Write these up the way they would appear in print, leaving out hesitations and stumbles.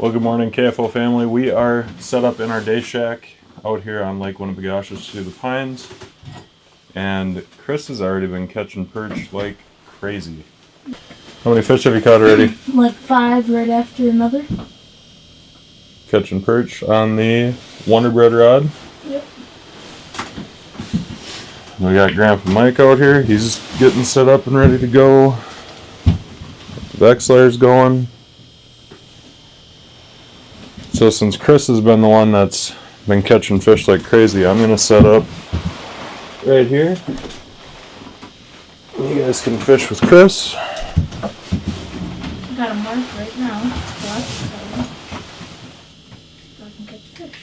Well, good morning, KFO family. We are set up in our day shack out here on Lake Winnibigoshish through the pines. And Kris has already been catching perch like crazy. How many fish have you caught already? Like 5 right after another. Catching perch on the Wonder Bread rod. Yep. We got Grandpa Mike out here. He's getting set up and ready to go. The Vexler's going. So since Kris has been the one that's been catching fish like crazy, I'm going to set up right here. You guys can fish with Kris. I got a mark right now. So I can catch fish.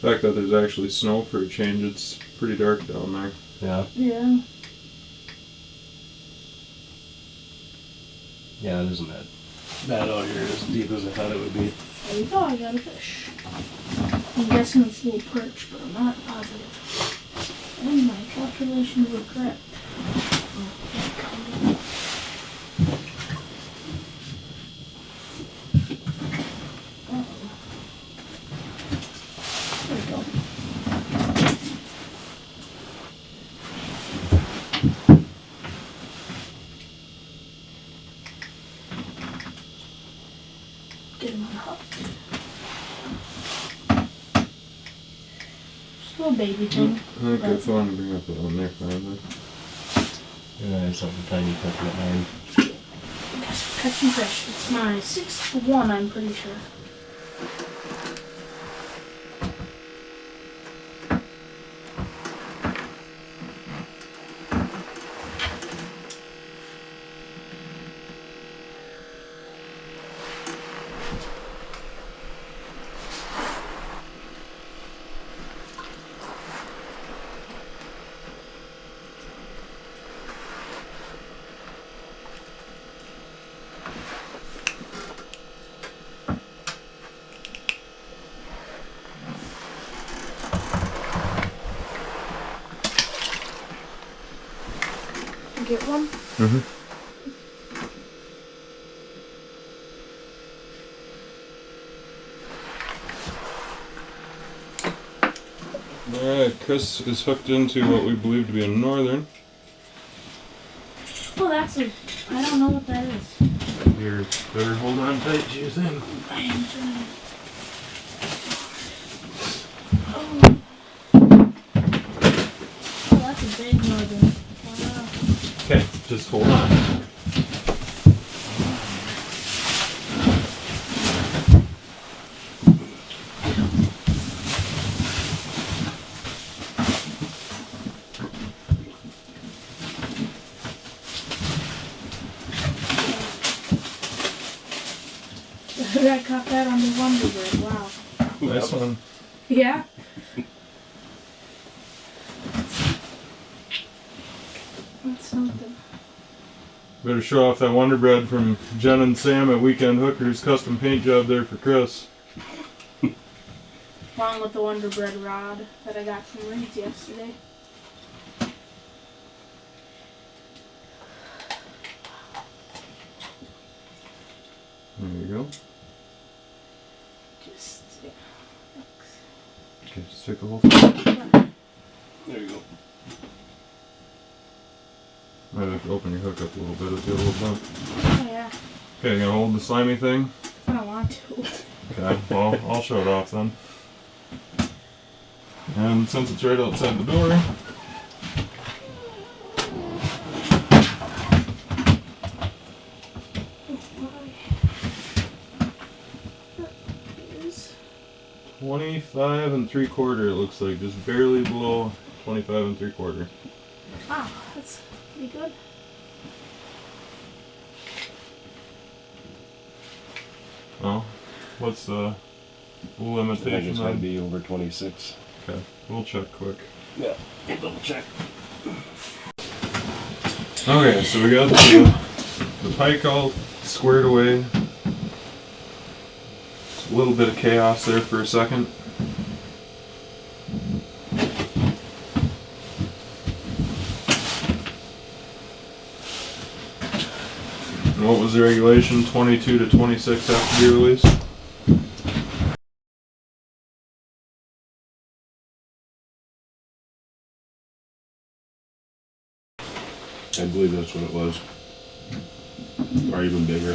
The fact that there's actually snow for a change, it's pretty dark down there. Yeah. Yeah. Yeah, it isn't that bad out here as deep as I thought it would be. There you go, I got a fish. I'm guessing it's a little perch, but I'm not positive. And my calculations were correct. There we go. Get him unhooked. Just a little baby thing. I think I found to bring up that one there finally. Yeah, something tiny catching at mine. Guess we're catching fish. It's my 6th one, I'm pretty sure. Get one? Mm-hmm. Alright, Kris is hooked into what we believe to be a northern. Oh, that's a... I don't know what that is. Here, better hold on tight to your thing. I am trying. Oh, that's a big northern. Wow. Okay, just hold on. I caught that on the Wonder Bread. Wow. Nice one. Yeah? That's something. Better show off that Wonder Bread from Jen and Sam at Weekend Hookers. Custom paint job there for Kris. Along with the Wonder Bread rod that I got from Reed's yesterday. There you go. Just, yeah. Okay, just take the whole thing. There you go. Might have to open your hook up a little bit if you have a little bump. Oh, yeah. Okay, you gonna hold the slimy thing? I don't want to. Okay, well, I'll show it off then. And since it's right outside the door, That is 25 3/4 it looks like, just barely below 25 3/4. wow, that's pretty good. Well, what's the I think limitation it's going to on? be over 26. Okay, we'll check quick. Yeah, double check. Okay, so we got the pike all squared away. A little bit of chaos there for a second. the regulation, 22 to 26 have to be released. I believe that's what it was. Or even bigger.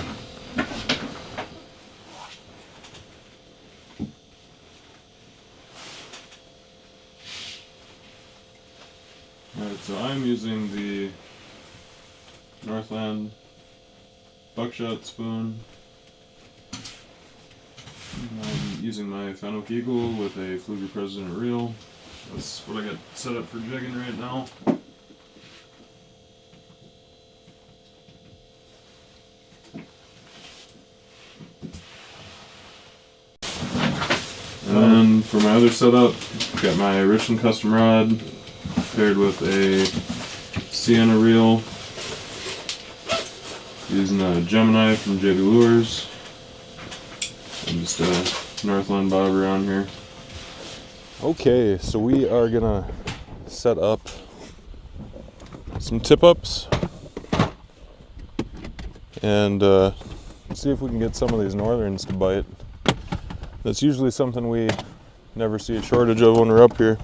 Alright, so I'm using the Northland buckshot spoon. I'm using my Fennec Eagle with a Fluger President reel. That's what I got set up for jigging right now. And then for my other setup, got my Richland custom rod paired with a Sienna reel, using a Gemini from JB Lures, and just a Northland bobber on here. Okay, so we are gonna set up some tip-ups and see if we can get some of these northerns to bite. That's usually something we never see a shortage of when we're up here.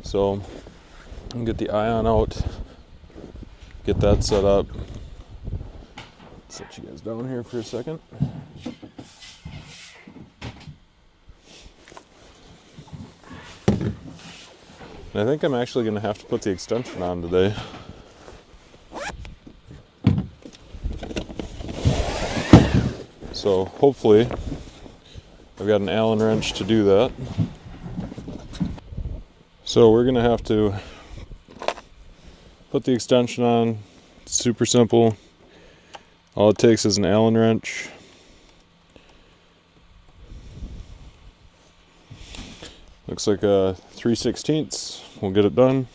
So I'm gonna get the ion out, get that set up. Set you guys down here for a second. And I think I'm actually gonna have to put the extension on today. So hopefully I've got an Allen wrench to do that. So we're gonna have to put the extension on. It's super simple. All it takes is an Allen wrench. Looks like a 3/16. We'll get it done.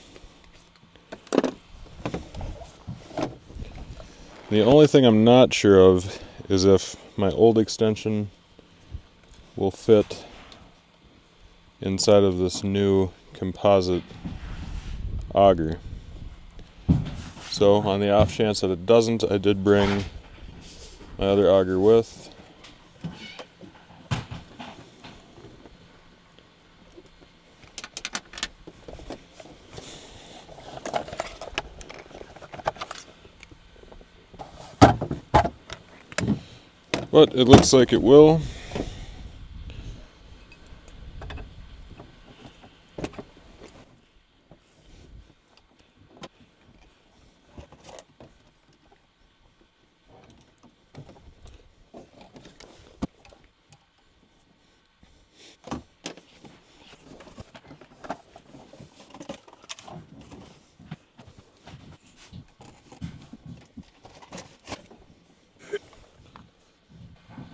The only thing I'm not sure of is if my old extension will fit inside of this new composite auger. So on the off chance that it doesn't, I did bring my other auger with. But it looks like it will.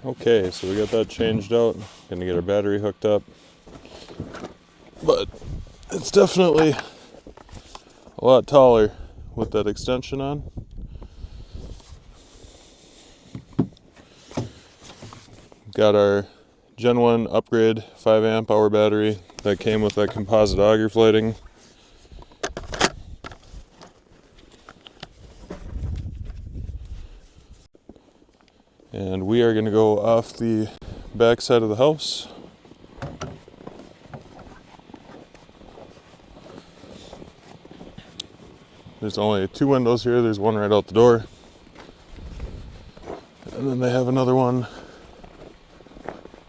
Okay, so we got that changed out. Gonna get our battery hooked up. But it's definitely a lot taller with that extension on. Got our Gen 1 upgrade 5 amp hour battery that came with that composite auger flighting. And we are going to go off the back side of the house. There's only 2 windows here. There's one right out the door. And then they have another one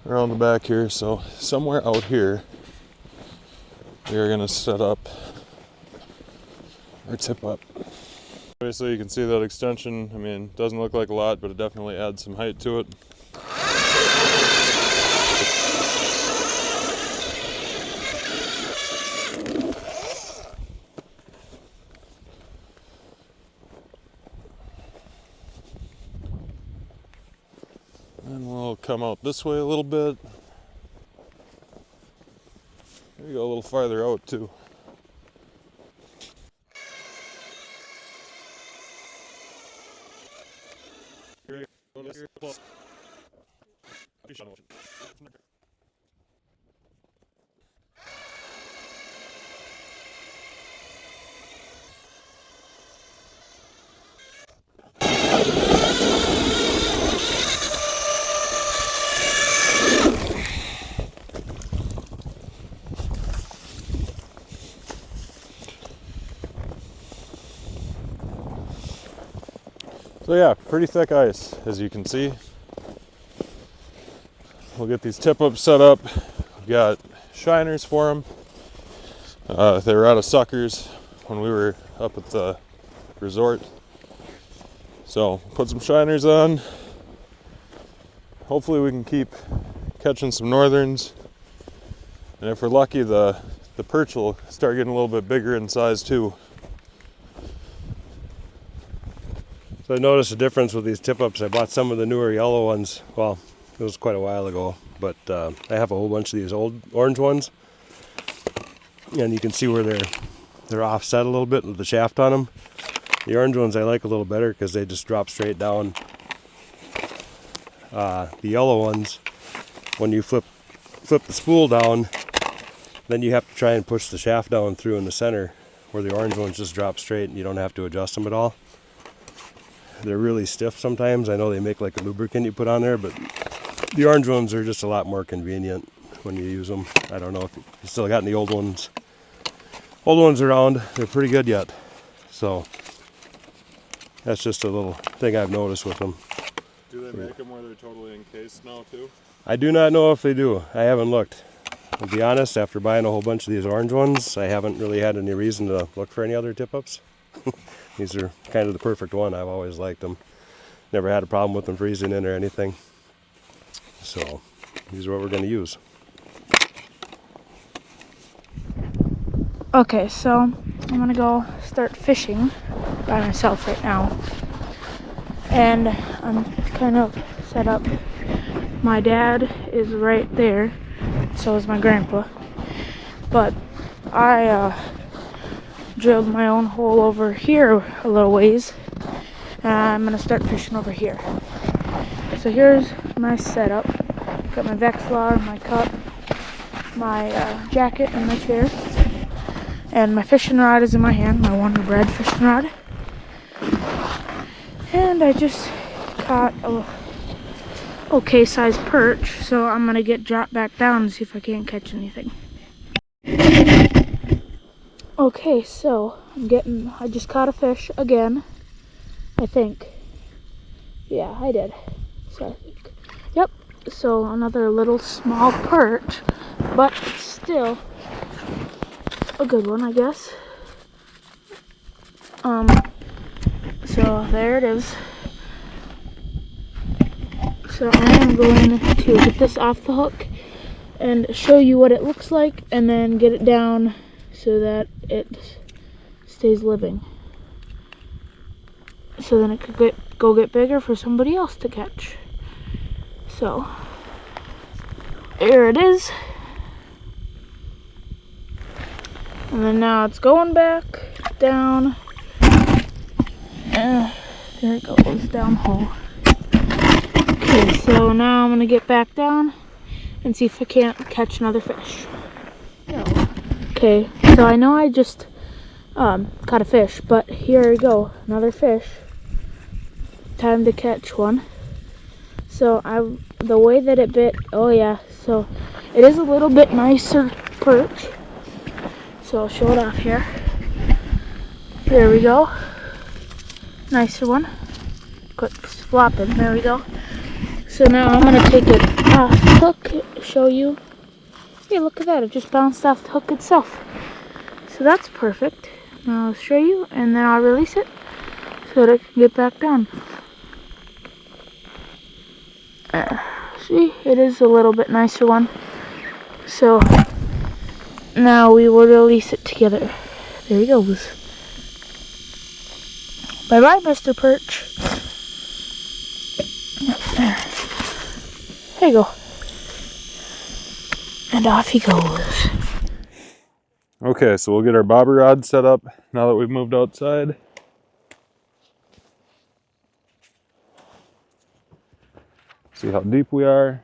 around the back here. So somewhere out here, we are going to set up our tip up. Obviously you can see that extension. I mean, it doesn't look like a lot, but it definitely adds some height to it. And we'll come out this way a little bit. Maybe go a little farther out too. So yeah, pretty thick ice, as you can see. We'll get these tip-ups set up. We've got shiners for them. They were out of suckers when we were up at the resort. So put some shiners on. Hopefully we can keep catching some northerns. And if we're lucky, the perch will start getting a little bit bigger in size too. So I noticed a difference with these tip-ups. I bought some of the newer yellow ones. Well, it was quite a while ago, but I have a whole bunch of these old orange ones. And you can see where they're offset a little bit with the shaft on them. The orange ones I like a little better because they just drop straight down. The yellow ones, when you flip the spool down, then you have to try and push the shaft down through in the center, where the orange ones just drop straight and you don't have to adjust them at all. They're really stiff sometimes. I know they make like a lubricant you put on there, but the orange ones are just a lot more convenient when you use them. I don't know if you still got any old ones. Old ones around, they're pretty good yet. So that's just a little thing I've noticed with them. Do they make them where they're totally encased now too? I do not know if they do. I haven't looked. To be honest, after buying a whole bunch of these orange ones, I haven't really had any reason to look for any other tip-ups. These are kind of the perfect one. I've always liked them. Never had a problem with them freezing in or anything. So these are what we're going to use. Okay, so I'm gonna go start fishing by myself right now. And I'm kind of set up. My dad is right there, so is my grandpa. But I drilled my own hole over here a little ways, and I'm gonna start fishing over here. So here's my setup. Got my Vexlar, my cup, my jacket, and my chair. And my fishing rod is in my hand, my Wonder Bread fishing rod. And I just caught a okay sized perch, so I'm gonna get dropped back down and see if I can't catch anything. Okay, so I just caught a fish again, I think. Yeah, I did. So I think, yep, so another little small perch, but it's still a good one, I guess. So there it is. So I am going to get this off the hook and show you what it looks like, and then get it down so that it stays living. So then it could go get bigger for somebody else to catch. So here it is. And then now it's going back down. There it goes, down hole. Okay, so now I'm gonna get back down and see if I can't catch another fish. Okay, so I know I just caught a fish, but here we go, another fish. Time to catch one. So the way that it bit, oh yeah, so it is a little bit nicer perch. So I'll show it off here. There we go. Nicer one. Quit flopping. There we go. So now I'm gonna take it off the hook, show you. Hey, look at that. It just bounced off the hook itself. So that's perfect. Now I'll show you, and then I'll release it so that it can get back down. See, it is a little bit nicer one. So now we will release it together. There he goes. Bye-bye, Mr. Perch. There you go. And off he goes. Okay, so we'll get our bobber rod set up now that we've moved outside. See how deep we are.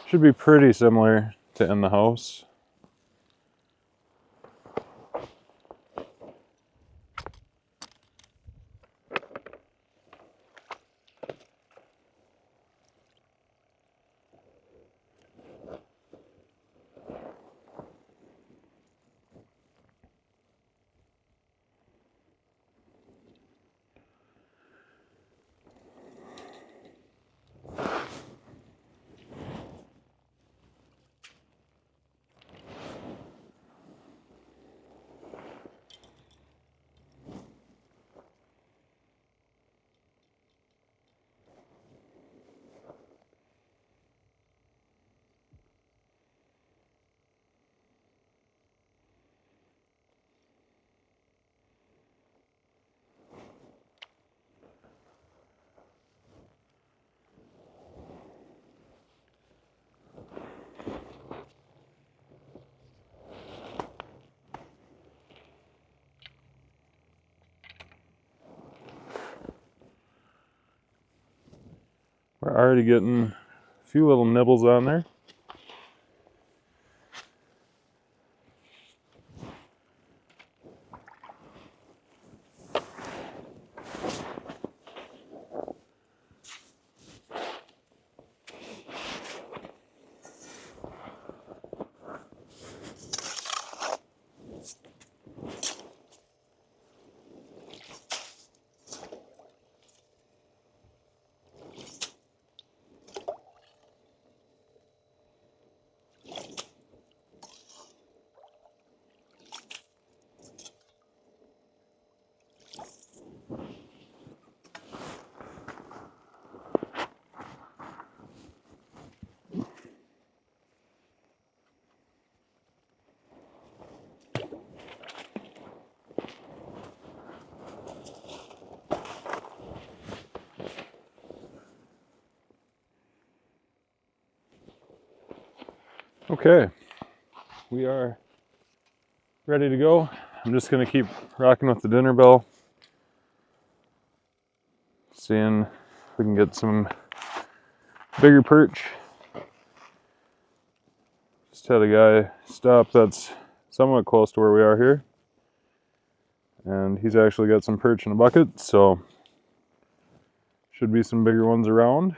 Should be pretty similar to in the house. already getting a few little nibbles on there. Okay, we are ready to go. I'm just gonna keep rocking with the dinner bell, seeing if we can get some bigger perch. Just had a guy stop that's somewhat close to where we are here, and he's actually got some perch in a bucket, so should be some bigger ones around.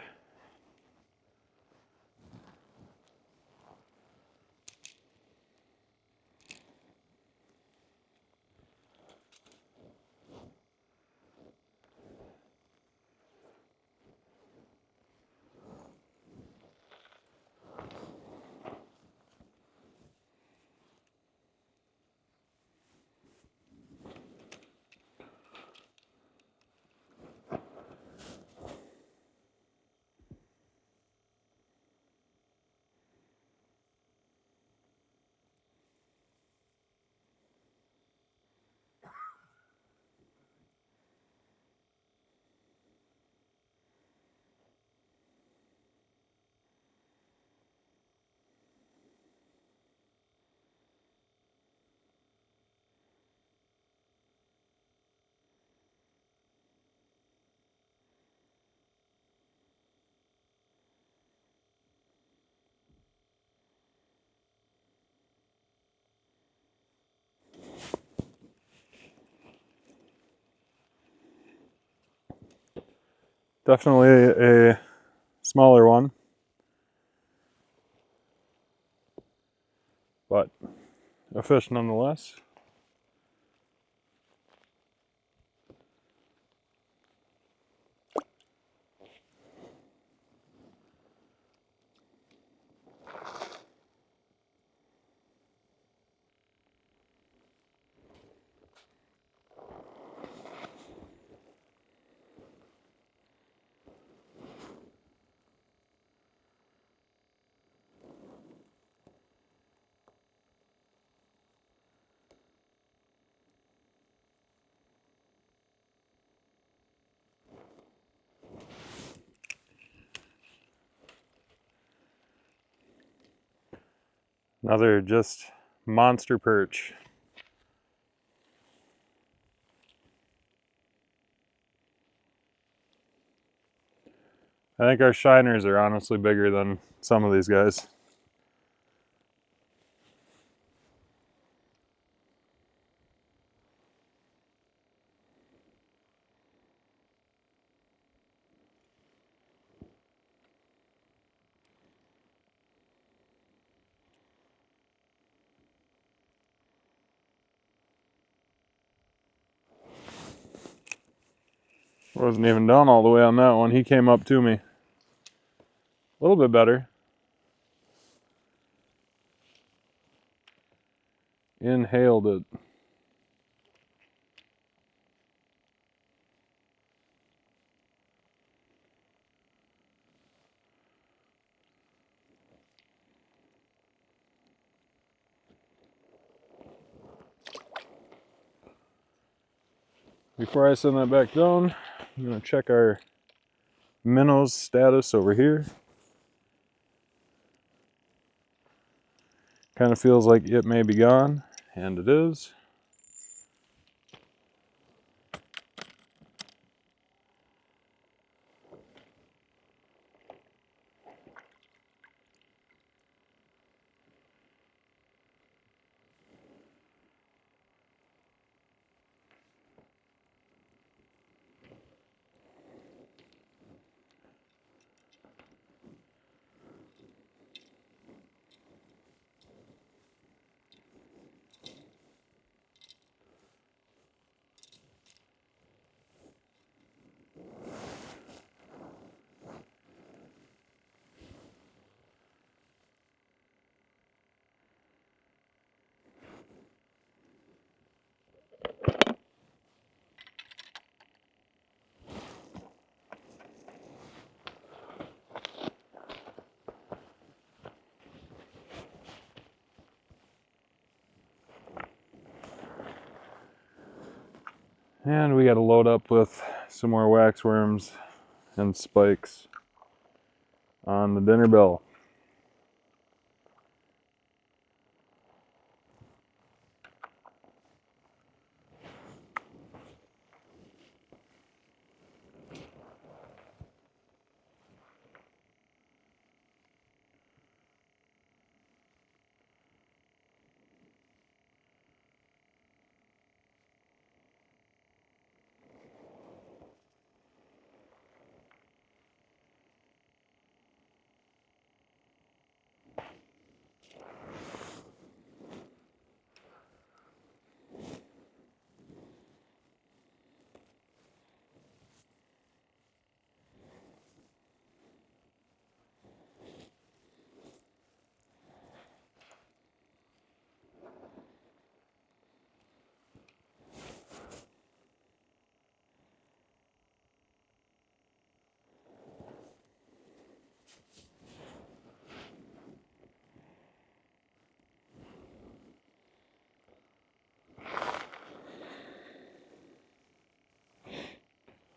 Definitely a smaller one, but a fish nonetheless. Another just monster perch. I think our shiners are honestly bigger than some of these guys. Wasn't even down all the way on that one. He came up to me. A little bit better. Inhaled it. Before I send that back down, I'm going to check our minnows status over here. Kind of feels like it may be gone, and it is. And we got to load up with some more waxworms and spikes on the dinner bell.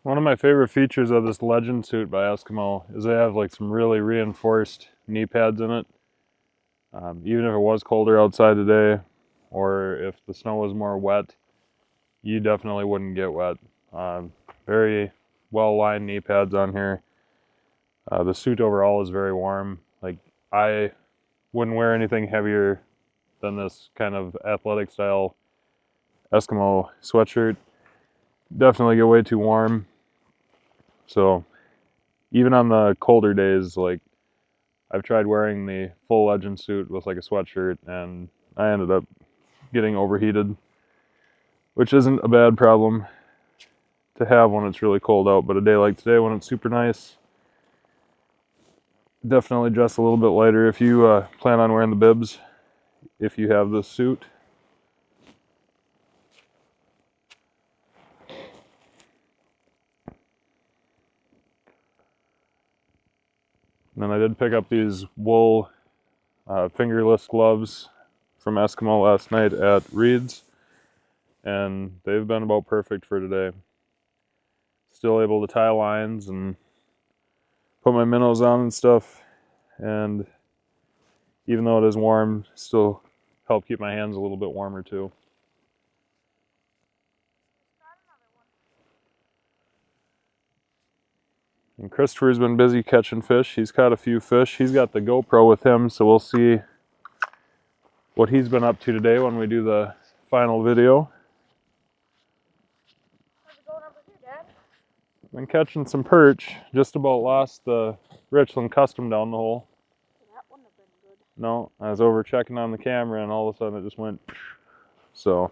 One of my favorite features of this Legend suit by Eskimo is they have like some really reinforced knee pads in it. Even if it was colder outside today, or if the snow was more wet, you definitely wouldn't get wet. Very well lined knee pads on here. The suit overall is very warm. Like, I wouldn't wear anything heavier than this kind of athletic style Eskimo sweatshirt. Definitely get way too warm. So even on the colder days, like, I've tried wearing the full Legend suit with like a sweatshirt and I ended up getting overheated, which isn't a bad problem to have when it's really cold out, but a day like today when it's super nice, definitely dress a little bit lighter if you plan on wearing the bibs, if you have this suit. And then I did pick up these wool fingerless gloves from Eskimo last night at Reed's, and they've been about perfect for today. Still able to tie lines and put my minnows on and stuff, and even though it is warm, still help keep my hands a little bit warmer too. And Christopher's been busy catching fish. He's caught a few fish. He's got the GoPro with him, so we'll see what he's been up to today when we do the final video. How's it going over here, Dad? Been catching some perch. Just about lost the Richland Custom down the hole. That wouldn't have been good. No, I was over checking on the camera and all of a sudden it just went. So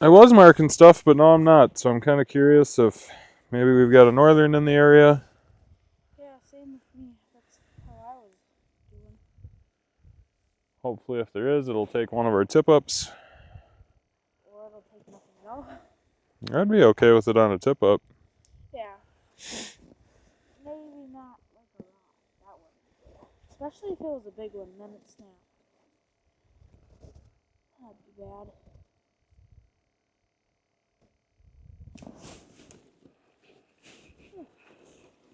I was marking stuff, but no, I'm not. So I'm kind of curious if maybe we've got a northern in the area. Yeah, same with me. That's how I was doing. Hopefully, if there is, it'll take one of our tip-ups. Or it'll take nothing at all. I'd be okay with it on a tip-up. Yeah. Maybe not like a rock. That one. Especially if it was a big one, then it snapped. That'd be bad.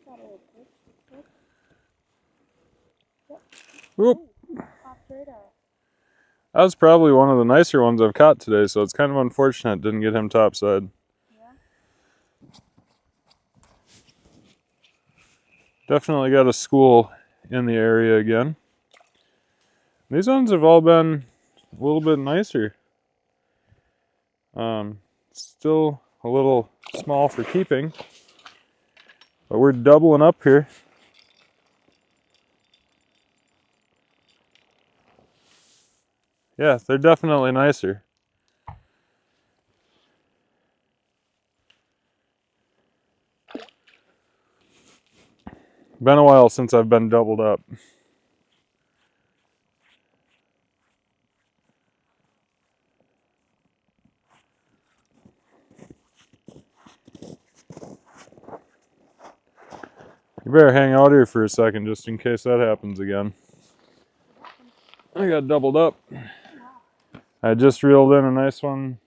Got a little fish. Yep. Oop. Ooh, popped right off. That was probably one of the nicer ones I've caught today, so it's kind of unfortunate it didn't get him topside. Yeah. Definitely got a school in the area again. These ones have all been a little bit nicer. Still a little small for keeping, but we're doubling up here. Yeah, they're definitely nicer. Been a while since I've been doubled up. You better hang out here for a second just in case that happens again. I got doubled up. I just reeled in a nice one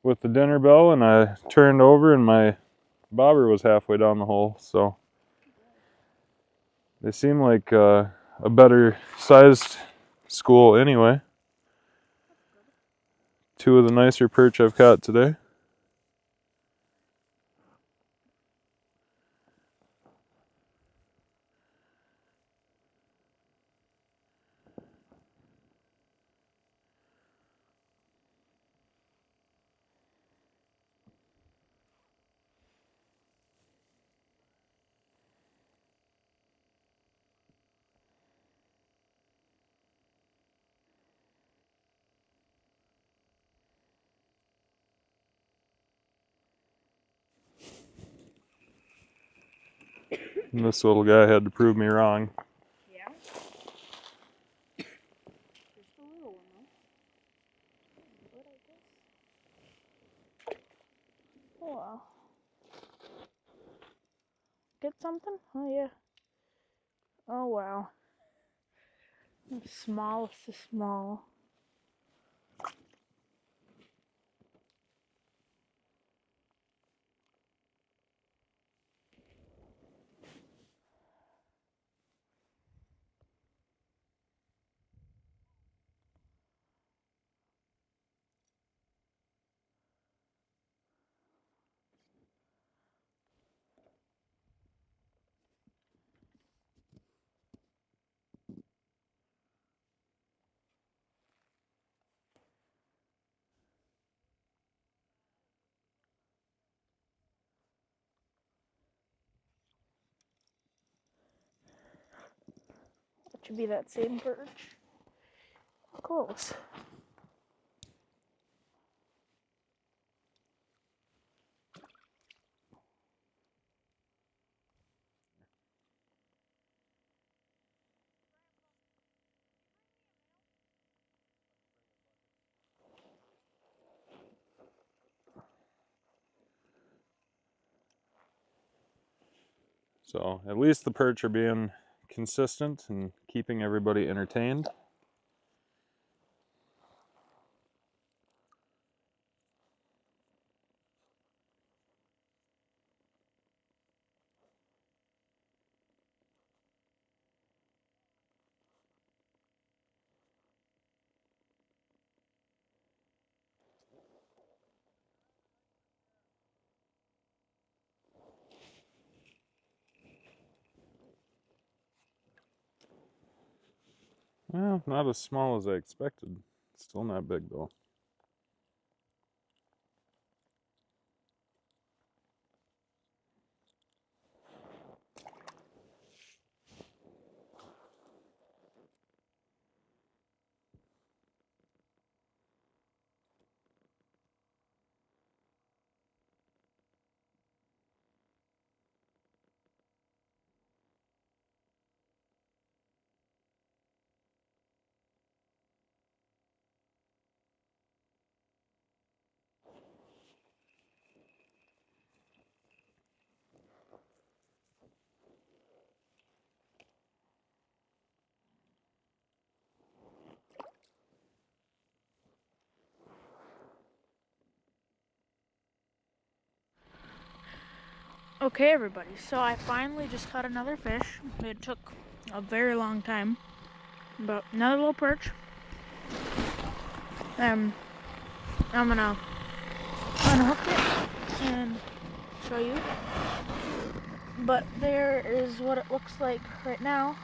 with the dinner bell, and I turned over and my bobber was halfway down the hole. So they seem like a better sized school anyway. Two of the nicer perch I've caught today. And this little guy had to prove me wrong. Yeah. Just a little one though. What I guess. Oh wow. Get something? Oh yeah. Oh wow. The smallest is small. That should be that same perch. Close. So at least the perch are being consistent and keeping everybody entertained. Well, not as small as I expected. Still not big though. Okay, everybody, so I finally just caught another fish. It took a very long time, but another little perch. I'm gonna unhook it and show you. But there is what it looks like right now.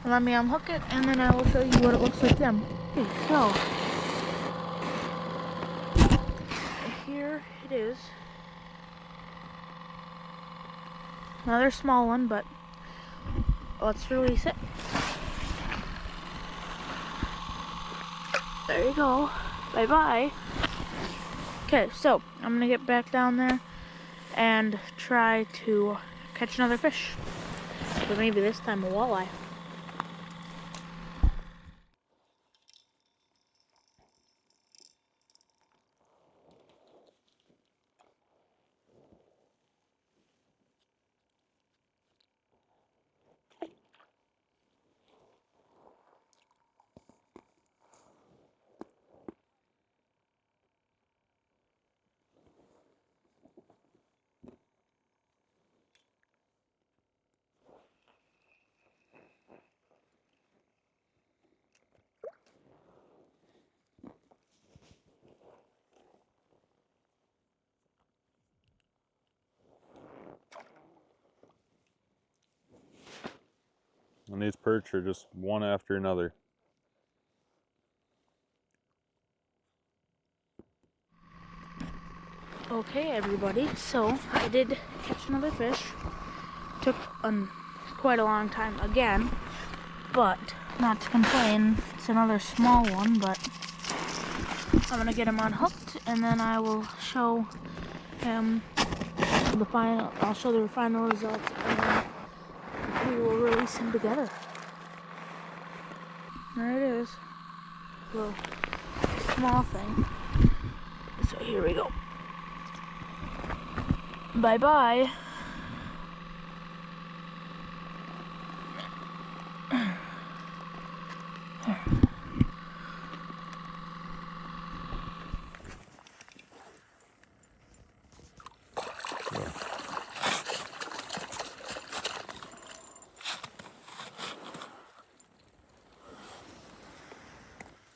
Let me unhook it and then I will show you what it looks like then. Okay, so here it is. Another small one, but let's release it. There you go. Bye-bye. Okay, so I'm gonna get back down there and try to catch another fish. But maybe this time a walleye. And these perch are just one after another. Okay, everybody, so I did catch another fish. Took quite a long time again, but not to complain, it's another small one, but I'm gonna get him unhooked and then I will show him I'll show the final results and then we will release him together. There it is. Little small thing. So here we go. Bye bye.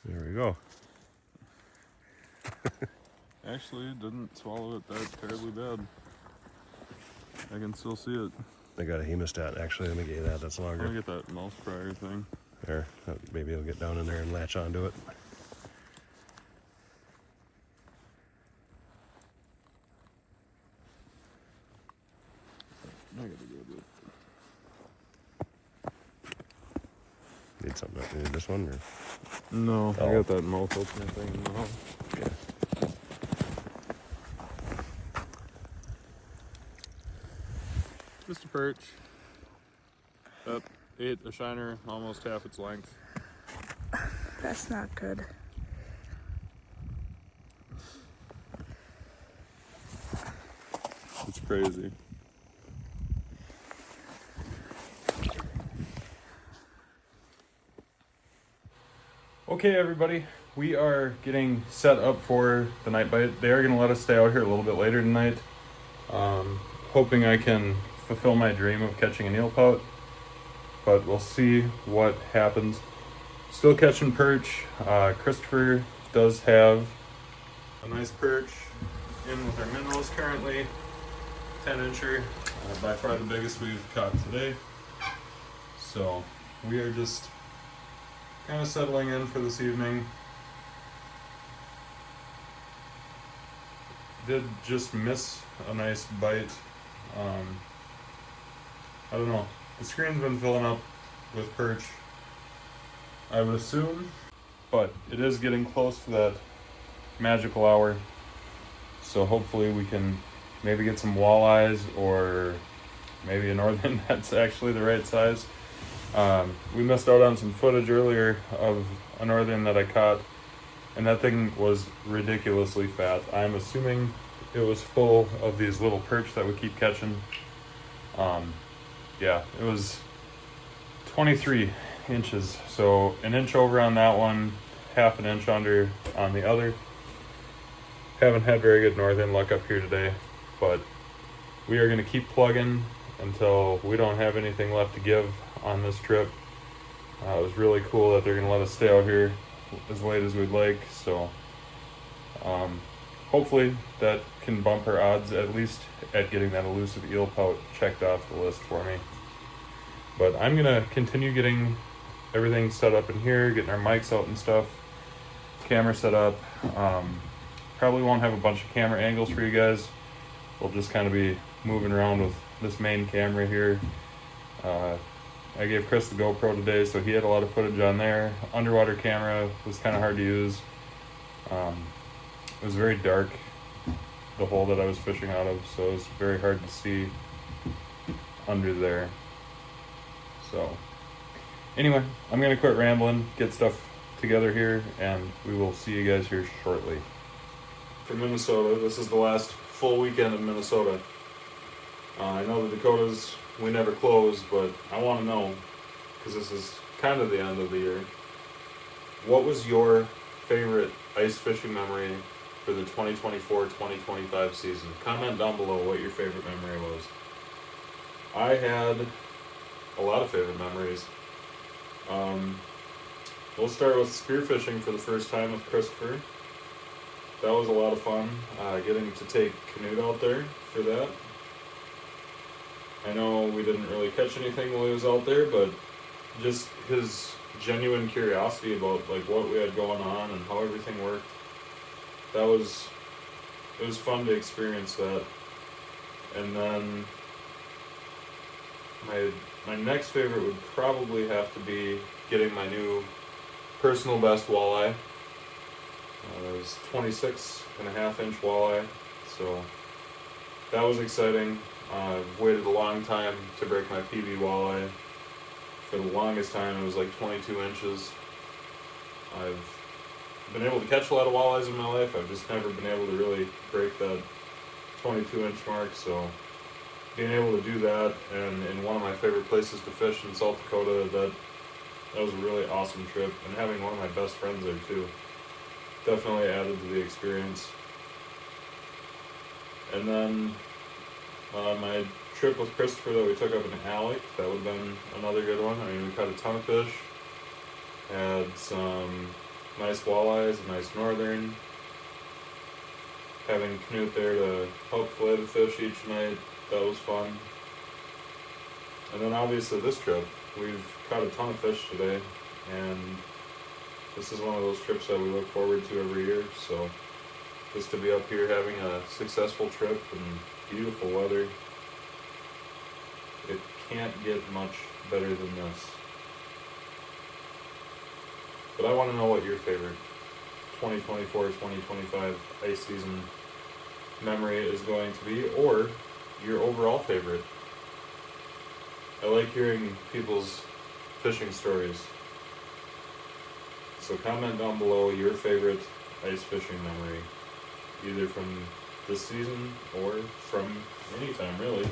There we go. Actually, it didn't swallow it that terribly bad. I can still see it. I got a hemostat. Actually, let me get you that. That's I'm longer. gonna get that mouse fryer thing. There. Maybe it'll get down in there and latch onto it. I gotta go do it. Need something else? Need this one? Or? No, I Oh. got that mouth opener thing now. Yeah. Just a perch. That ate a shiner almost half its length. That's not good. It's crazy. Okay, everybody, we are getting set up for the night bite. They are going to let us stay out here a little bit later tonight. Hoping I can fulfill my dream of catching an eel pout, but we'll see what happens. Still catching perch. Christopher does have a nice perch in with our minnows currently. 10-incher, by far the biggest we've caught today. So we are just kind of settling in for this evening. Did just miss a nice bite. I don't know. The screen's been filling up with perch, I would assume, but it is getting close to that magical hour. So hopefully we can maybe get some walleyes or maybe a northern that's actually the right size. We missed out on some footage earlier of a northern that I caught, and that thing was ridiculously fat. I'm assuming it was full of these little perch that we keep catching. Yeah, it was 23 inches, so an inch over on that one, half an inch under on the other. Haven't had very good northern luck up here today, but we are going to keep plugging until we don't have anything left to give on this trip. It was really cool that they're going to let us stay out here as late as we'd like, so hopefully that can bump our odds at least at getting that elusive eel pout checked off the list for me. But I'm going to continue getting everything set up in here, getting our mics out and stuff, camera set up. Probably won't have a bunch of camera angles for you guys. We'll just kind of be moving around with this main camera here. I gave Kris the GoPro today, so he had a lot of footage on there. Underwater camera was kind of hard to use. It was very dark, the hole that I was fishing out of, so it was very hard to see under there. So anyway, I'm going to quit rambling, get stuff together here, and we will see you guys here shortly. From Minnesota, this is the last full weekend of Minnesota. I know the Dakotas, we never close, but I want to know, because this is kind of the end of the year, what was your favorite ice fishing memory for the 2024-2025 season? Comment down below what your favorite memory was. I had a lot of favorite memories. We'll start with spearfishing for the first time with Christopher. That was a lot of fun, getting to take Canute out there for that. I know we didn't really catch anything while he was out there, but just his genuine curiosity about like what we had going on and how everything worked. It was fun to experience that. And then my next favorite would probably have to be getting my new personal best walleye. It was 26.5-inch walleye, so that was exciting. I've waited a long time to break my PB walleye. For the longest time, it was like 22 inches. I've been able to catch a lot of walleyes in my life. I've just never been able to really break that 22-inch mark, so being able to do that and in one of my favorite places to fish in South Dakota, that was a really awesome trip, and having one of my best friends there too definitely added to the experience. And then my trip with Christopher that we took up in Alec, that would have been another good one. I mean, we caught a ton of fish, had some nice walleyes, a nice northern, having Knut there to help fillet the fish each night, that was fun. And then obviously this trip, we've caught a ton of fish today, and this is one of those trips that we look forward to every year, so just to be up here having a successful trip and beautiful weather, it can't get much better than this. But I want to know what your favorite 2024-2025 ice season memory is going to be, or your overall favorite. I like hearing people's fishing stories. So comment down below your favorite ice fishing memory, either from this season or from any time really.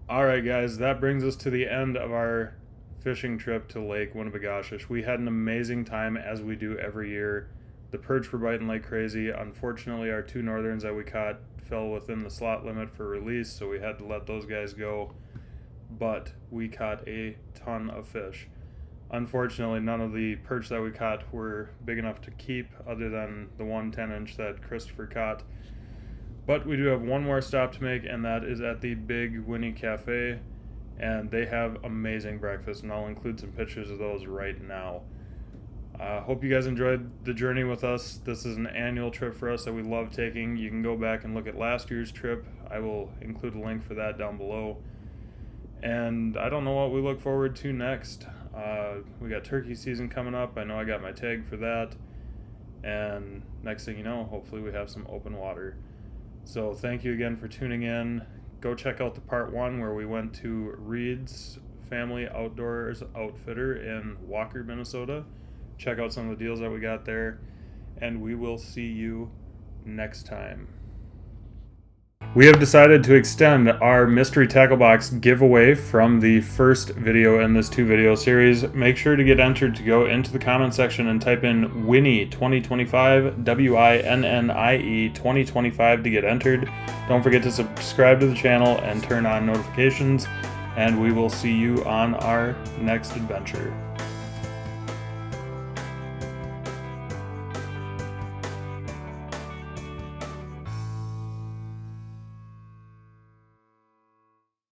Alright guys, that brings us to the end of our fishing trip to Lake Winnibigoshish. We had an amazing time, as we do every year. The perch were biting like crazy. Unfortunately, our two northerns that we caught fell within the slot limit for release, so we had to let those guys go. But we caught a ton of fish. Unfortunately, none of the perch that we caught were big enough to keep, other than the one 10-inch that Christopher caught. But we do have one more stop to make, and that is at the Big Winnie Café, and they have amazing breakfast, and I'll include some pictures of those right now. Hope you guys enjoyed the journey with us. This is an annual trip for us that we love taking. You can go back and look at last year's trip. I will include a link for that down below. And I don't know what we look forward to next. We got turkey season coming up. I know I got my tag for that. And next thing you know, hopefully we have some open water. So thank you again for tuning in. Go check out the part 1 where we went to Reed's Family Outdoors Outfitter in Walker, Minnesota. Check out some of the deals that we got there, and we will see you next time. We have decided to extend our mystery tackle box giveaway from the first video in this 2-video series. Make sure to get entered to go into the comment section and type in Winnie 2025, WINNIE 2025 to get entered. Don't forget to subscribe to the channel and turn on notifications, and we will see you on our next adventure.